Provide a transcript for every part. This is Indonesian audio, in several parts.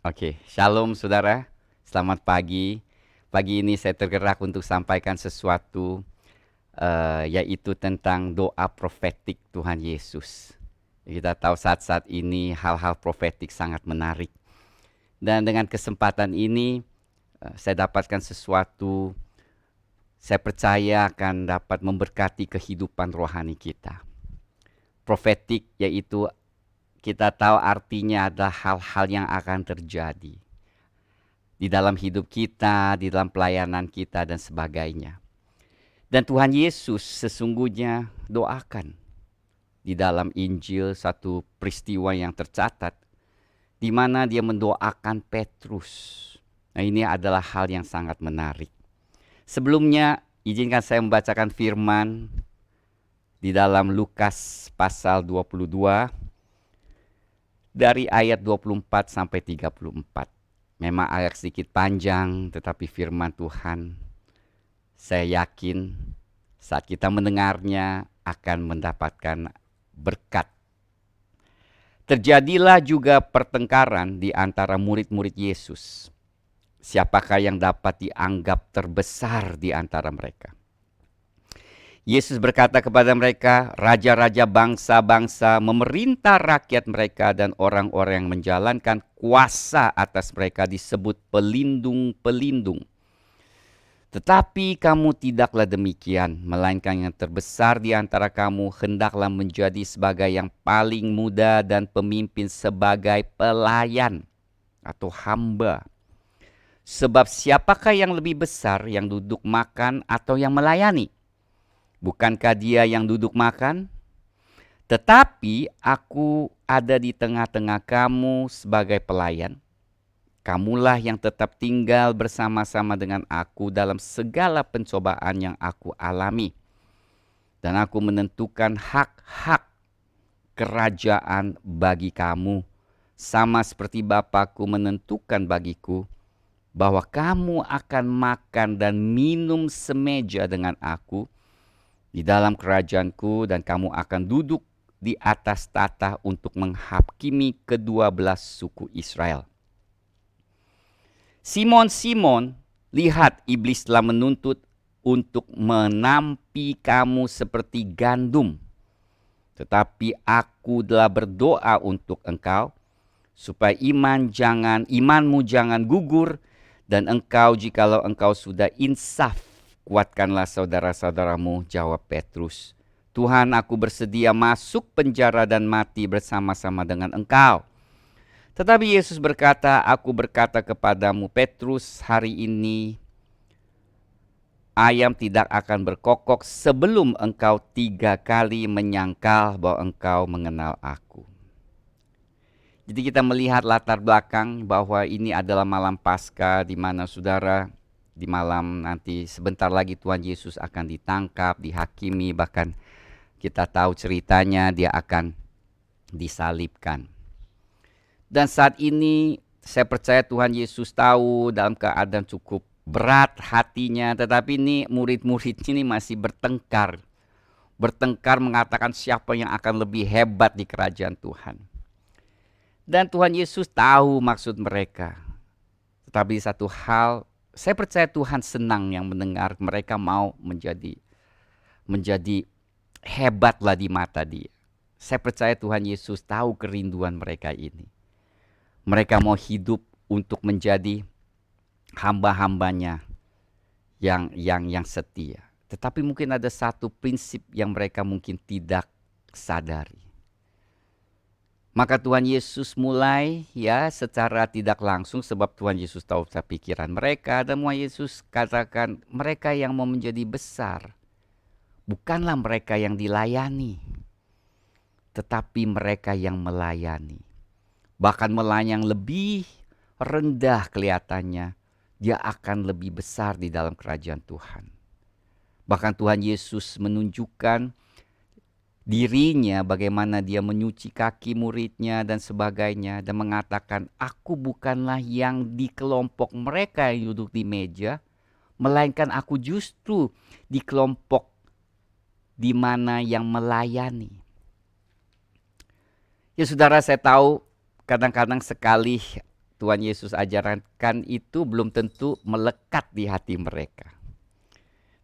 Oke, shalom saudara. Selamat pagi. Pagi ini saya tergerak untuk sampaikan sesuatu yaitu tentang doa profetik Tuhan Yesus. Kita tahu saat-saat ini hal-hal profetik sangat menarik. Dan dengan kesempatan ini saya dapatkan sesuatu saya percaya akan dapat memberkati kehidupan rohani kita. Profetik yaitu kita tahu artinya adalah hal-hal yang akan terjadi di dalam hidup kita, di dalam pelayanan kita dan sebagainya. Dan Tuhan Yesus sesungguhnya doakan di dalam Injil satu peristiwa yang tercatat di mana dia mendoakan Petrus. Nah, ini adalah hal yang sangat menarik. Sebelumnya izinkan saya membacakan firman di dalam Lukas pasal 22 dari ayat 24 sampai 34. Memang agak sedikit panjang, tetapi firman Tuhan saya yakin saat kita mendengarnya akan mendapatkan berkat. Terjadilah juga pertengkaran di antara murid-murid Yesus. Siapakah yang dapat dianggap terbesar di antara mereka? Yesus berkata kepada mereka, raja-raja bangsa-bangsa memerintah rakyat mereka dan orang-orang yang menjalankan kuasa atas mereka disebut pelindung-pelindung. Tetapi kamu tidaklah demikian, melainkan yang terbesar di antara kamu hendaklah menjadi sebagai yang paling muda dan pemimpin sebagai pelayan atau hamba. Sebab siapakah yang lebih besar, yang duduk makan atau yang melayani? Bukankah dia yang duduk makan? Tetapi aku ada di tengah-tengah kamu sebagai pelayan. Kamulah yang tetap tinggal bersama-sama dengan aku dalam segala pencobaan yang aku alami. Dan aku menentukan hak-hak kerajaan bagi kamu. Sama seperti Bapakku menentukan bagiku bahwa kamu akan makan dan minum semeja dengan aku di dalam kerajaanku, dan kamu akan duduk di atas tahta untuk menghakimi kedua belas suku Israel. Simon, Simon, lihat iblis telah menuntut untuk menampi kamu seperti gandum. Tetapi aku telah berdoa untuk engkau, supaya imanmu jangan gugur, dan engkau jikalau engkau sudah insaf, kuatkanlah saudara-saudaramu, jawab Petrus. Tuhan, aku bersedia masuk penjara dan mati bersama-sama dengan engkau. Tetapi Yesus berkata, aku berkata kepadamu Petrus, hari ini ayam tidak akan berkokok sebelum engkau 3 kali menyangkal bahwa engkau mengenal aku. Jadi kita melihat latar belakang bahwa ini adalah malam Paskah, di mana saudara, di malam nanti sebentar lagi Tuhan Yesus akan ditangkap, dihakimi, bahkan kita tahu ceritanya dia akan disalibkan. Dan saat ini saya percaya Tuhan Yesus tahu dalam keadaan cukup berat hatinya, tetapi ini murid-murid ini masih bertengkar. Bertengkar mengatakan siapa yang akan lebih hebat di kerajaan Tuhan. Dan Tuhan Yesus tahu maksud mereka. Tetapi satu hal, saya percaya Tuhan senang yang mendengar mereka mau menjadi hebatlah di mata dia. Saya percaya Tuhan Yesus tahu kerinduan mereka ini. Mereka mau hidup untuk menjadi hamba-hambanya yang setia. Tetapi mungkin ada satu prinsip yang mereka mungkin tidak sadari. Maka Tuhan Yesus mulai secara tidak langsung, sebab Tuhan Yesus tahu pikiran mereka, dan Tuhan Yesus katakan mereka yang mau menjadi besar bukanlah mereka yang dilayani, tetapi mereka yang melayani. Bahkan melayani yang lebih rendah kelihatannya, dia akan lebih besar di dalam kerajaan Tuhan. Bahkan Tuhan Yesus menunjukkan dirinya, bagaimana dia menyuci kaki muridnya dan sebagainya, dan mengatakan, aku bukanlah yang di kelompok mereka yang duduk di meja, melainkan aku justru di kelompok di mana yang melayani. Ya saudara, saya tahu kadang-kadang sekali Tuhan Yesus ajarkan itu belum tentu melekat di hati mereka.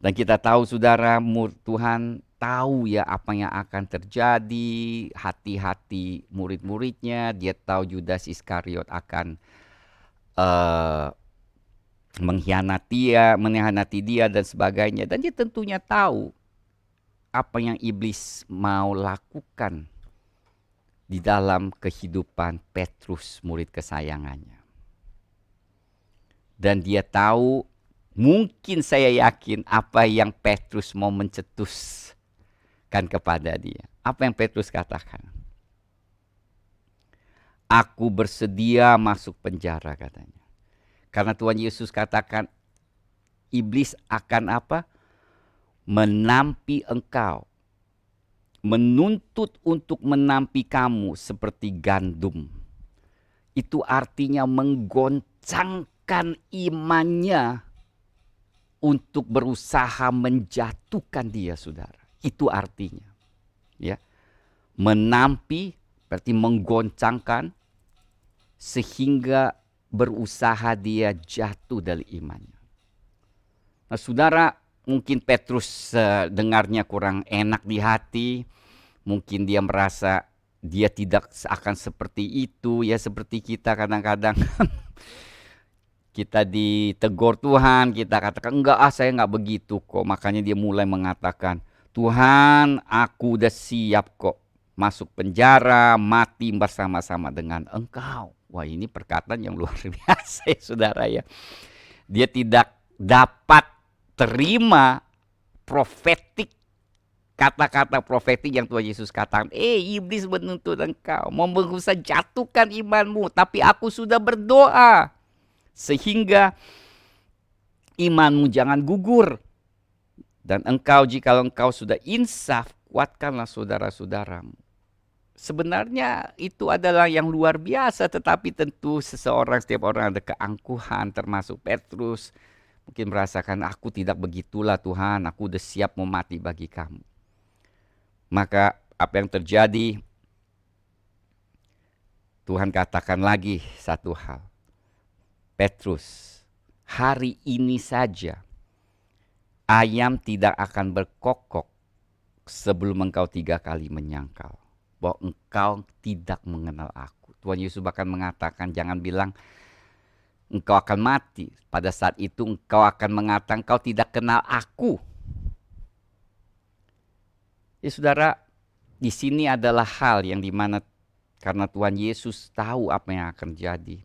Dan kita tahu saudara, Tuhan tahu ya apa yang akan terjadi, hati-hati murid-muridnya. Dia tahu Yudas Iskariot akan mengkhianati dia dan sebagainya. Dan dia tentunya tahu apa yang iblis mau lakukan di dalam kehidupan Petrus, murid kesayangannya. Dan dia tahu, mungkin saya yakin apa yang Petrus mau mencetuskan kepada dia. Apa yang Petrus katakan? Aku bersedia masuk penjara, katanya. Karena Tuhan Yesus katakan, iblis akan apa? Menampi engkau. Menuntut untuk menampi kamu seperti gandum. Itu artinya menggoncangkan imannya untuk berusaha menjatuhkan dia, saudara. Itu artinya. Ya. Menampi berarti menggoncangkan sehingga berusaha dia jatuh dari imannya. Nah, saudara, mungkin Petrus dengarnya kurang enak di hati. Mungkin dia merasa dia tidak akan seperti itu. Ya seperti kita kadang-kadang kita ditegur Tuhan, kita katakan enggak saya enggak begitu kok. Makanya dia mulai mengatakan, Tuhan aku udah siap kok masuk penjara, mati bersama-sama dengan engkau. Wah, ini perkataan yang luar biasa ya saudara ya. Dia tidak dapat terima profetik, kata-kata profetik yang Tuhan Yesus katakan. Iblis menuntut engkau, mau berusaha jatuhkan imanmu, tapi aku sudah berdoa sehingga imanmu jangan gugur. Dan engkau, jikalau engkau sudah insaf, kuatkanlah saudara-saudaramu. Sebenarnya itu adalah yang luar biasa, tetapi tentu setiap orang ada keangkuhan, termasuk Petrus. Mungkin merasakan, aku tidak begitulah Tuhan, aku udah siap mau mati bagi kamu. Maka apa yang terjadi, Tuhan katakan lagi satu hal. Petrus, hari ini saja ayam tidak akan berkokok sebelum engkau 3 kali menyangkal bahwa engkau tidak mengenal aku. Tuhan Yesus bahkan mengatakan, jangan bilang engkau akan mati. Pada saat itu engkau akan mengatakan engkau tidak kenal aku. Ya saudara, di sini adalah hal yang dimana karena Tuhan Yesus tahu apa yang akan terjadi,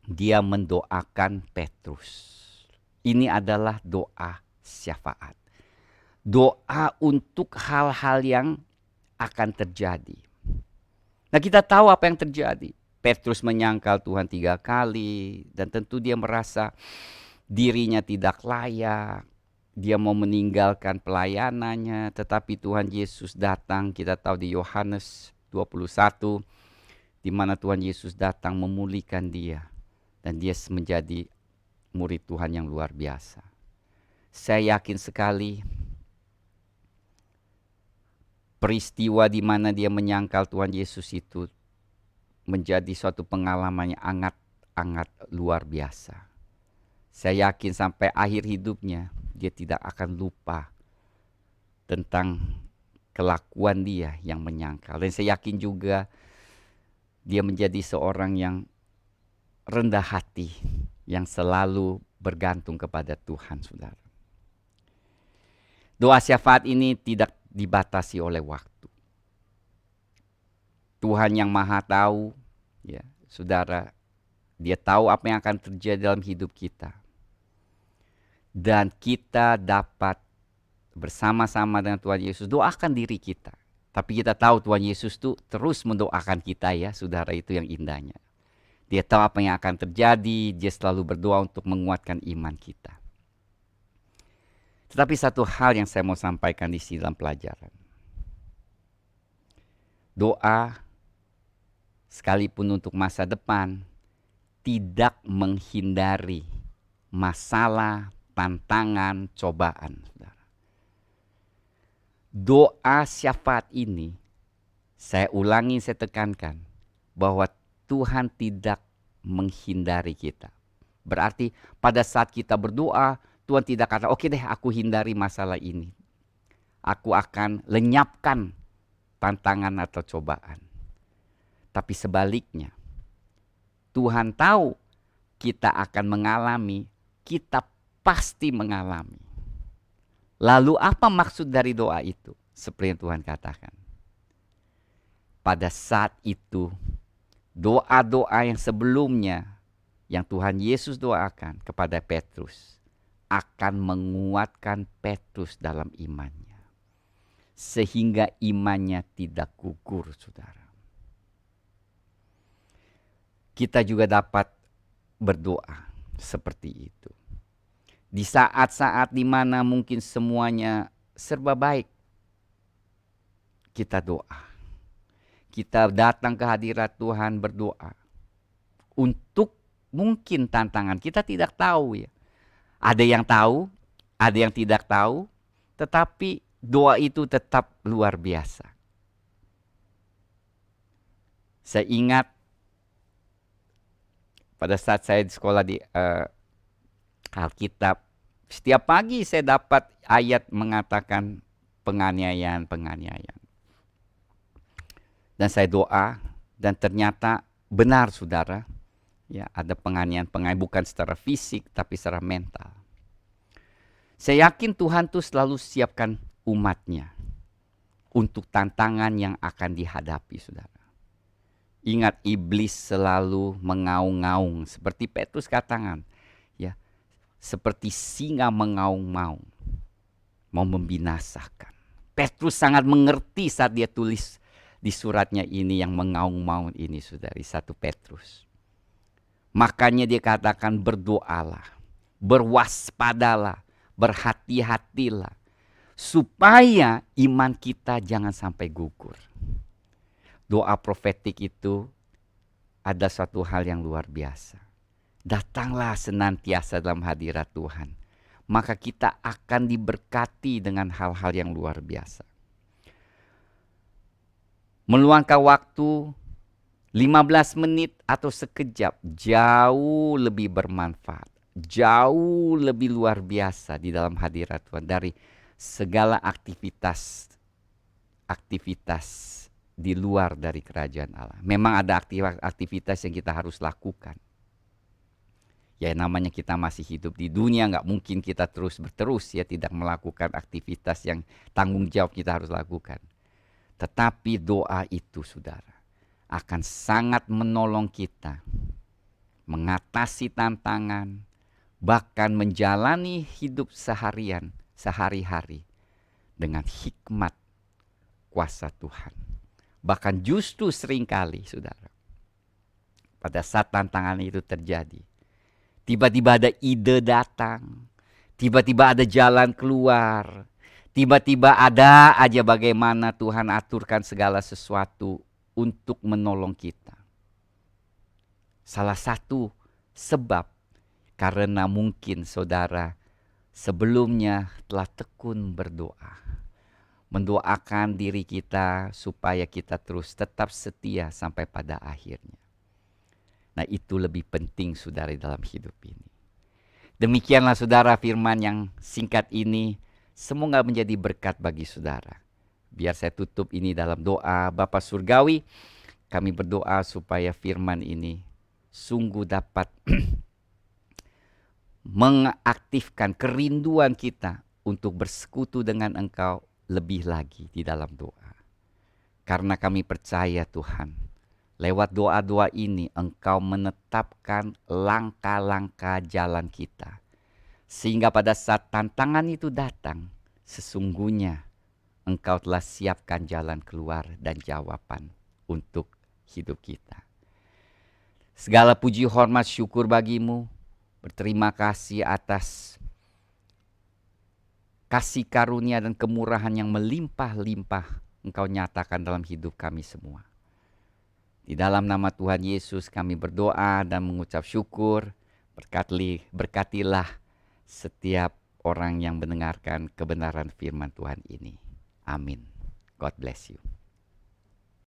dia mendoakan Petrus. Ini adalah doa syafaat. Doa untuk hal-hal yang akan terjadi. Nah, kita tahu apa yang terjadi. Petrus menyangkal Tuhan 3 kali dan tentu dia merasa dirinya tidak layak. Dia mau meninggalkan pelayanannya, tetapi Tuhan Yesus datang. Kita tahu di Yohanes 21 di mana Tuhan Yesus datang memulihkan dia dan dia menjadi murid Tuhan yang luar biasa. Saya yakin sekali peristiwa di mana dia menyangkal Tuhan Yesus itu menjadi suatu pengalaman yang sangat luar biasa. Saya yakin sampai akhir hidupnya dia tidak akan lupa tentang kelakuan dia yang menyangkal. Dan saya yakin juga dia menjadi seorang yang rendah hati, yang selalu bergantung kepada Tuhan, saudara. Doa syafaat ini tidak dibatasi oleh waktu. Tuhan yang maha tahu, ya saudara, dia tahu apa yang akan terjadi dalam hidup kita. Dan kita dapat bersama-sama dengan Tuhan Yesus doakan diri kita. Tapi kita tahu Tuhan Yesus itu terus mendoakan kita ya, saudara, itu yang indahnya. Dia tahu apa yang akan terjadi, dia selalu berdoa untuk menguatkan iman kita. Tetapi satu hal yang saya mau sampaikan di sini dalam pelajaran. Doa, sekalipun untuk masa depan, tidak menghindari masalah, tantangan, cobaan. Doa syafaat ini, saya ulangi, saya tekankan, bahwa Tuhan tidak menghindari kita. Berarti pada saat kita berdoa, Tuhan tidak kata, oke deh aku hindari masalah ini. Aku akan lenyapkan tantangan atau cobaan. Tapi sebaliknya, Tuhan tahu kita akan mengalami, kita pasti mengalami. Lalu apa maksud dari doa itu? Seperti yang Tuhan katakan. Pada saat itu, doa-doa yang sebelumnya yang Tuhan Yesus doakan kepada Petrus akan menguatkan Petrus dalam imannya. Sehingga imannya tidak gugur, saudara. Kita juga dapat berdoa seperti itu. Di saat-saat di mana mungkin semuanya serba baik, kita doa. Kita datang ke hadirat Tuhan berdoa. Untuk mungkin tantangan, kita tidak tahu ya. Ada yang tahu, ada yang tidak tahu, tetapi doa itu tetap luar biasa. Saya ingat pada saat saya di sekolah di Alkitab, setiap pagi saya dapat ayat mengatakan penganiayaan. Dan saya doa, dan ternyata benar saudara, ya ada penganiayaan bukan secara fisik tapi secara mental. Saya yakin Tuhan tuh selalu siapkan umatnya untuk tantangan yang akan dihadapi, saudara. Ingat, iblis selalu mengaung-ngaung seperti Petrus katakan, ya, seperti singa mengaung-ngaung, mau membinasakan. Petrus sangat mengerti saat dia tulis di suratnya ini yang mengaung-ngaung ini, saudari, 1 Petrus. Makanya dia katakan berdoalah, berwaspadalah, berhati-hatilah, supaya iman kita jangan sampai gugur. Doa profetik itu ada suatu hal yang luar biasa. Datanglah senantiasa dalam hadirat Tuhan, maka kita akan diberkati dengan hal-hal yang luar biasa. Meluangkan waktu 15 menit atau sekejap jauh lebih bermanfaat, jauh lebih luar biasa di dalam hadirat Tuhan dari segala aktivitas di luar dari kerajaan Allah. Memang ada aktivitas yang kita harus lakukan. Ya namanya kita masih hidup di dunia, nggak mungkin kita terus ya tidak melakukan aktivitas yang tanggung jawab kita harus lakukan. Tetapi doa itu, saudara, akan sangat menolong kita mengatasi tantangan, bahkan menjalani hidup sehari-hari dengan hikmat kuasa Tuhan. Bahkan justru seringkali, saudara, pada saat tantangan itu terjadi, tiba-tiba ada ide datang, tiba-tiba ada jalan keluar, tiba-tiba ada aja bagaimana Tuhan aturkan segala sesuatu untuk menolong kita. Salah satu sebab karena mungkin saudara sebelumnya telah tekun berdoa. Mendoakan diri kita supaya kita terus tetap setia sampai pada akhirnya. Nah itu lebih penting saudara dalam hidup ini. Demikianlah saudara firman yang singkat ini. Semoga menjadi berkat bagi saudara. Biar saya tutup ini dalam doa. Bapa Surgawi, kami berdoa supaya firman ini sungguh dapat mengaktifkan kerinduan kita untuk bersekutu dengan Engkau lebih lagi di dalam doa. Karena kami percaya Tuhan, lewat doa-doa ini Engkau menetapkan langkah-langkah jalan kita. Sehingga pada saat tantangan itu datang, sesungguhnya Engkau telah siapkan jalan keluar dan jawaban untuk hidup kita. Segala puji hormat syukur bagimu, berterima kasih atas kasih karunia dan kemurahan yang melimpah-limpah Engkau nyatakan dalam hidup kami semua. Di dalam nama Tuhan Yesus kami berdoa dan mengucap syukur. Berkatilah setiap orang yang mendengarkan kebenaran firman Tuhan ini. Amin. God bless you.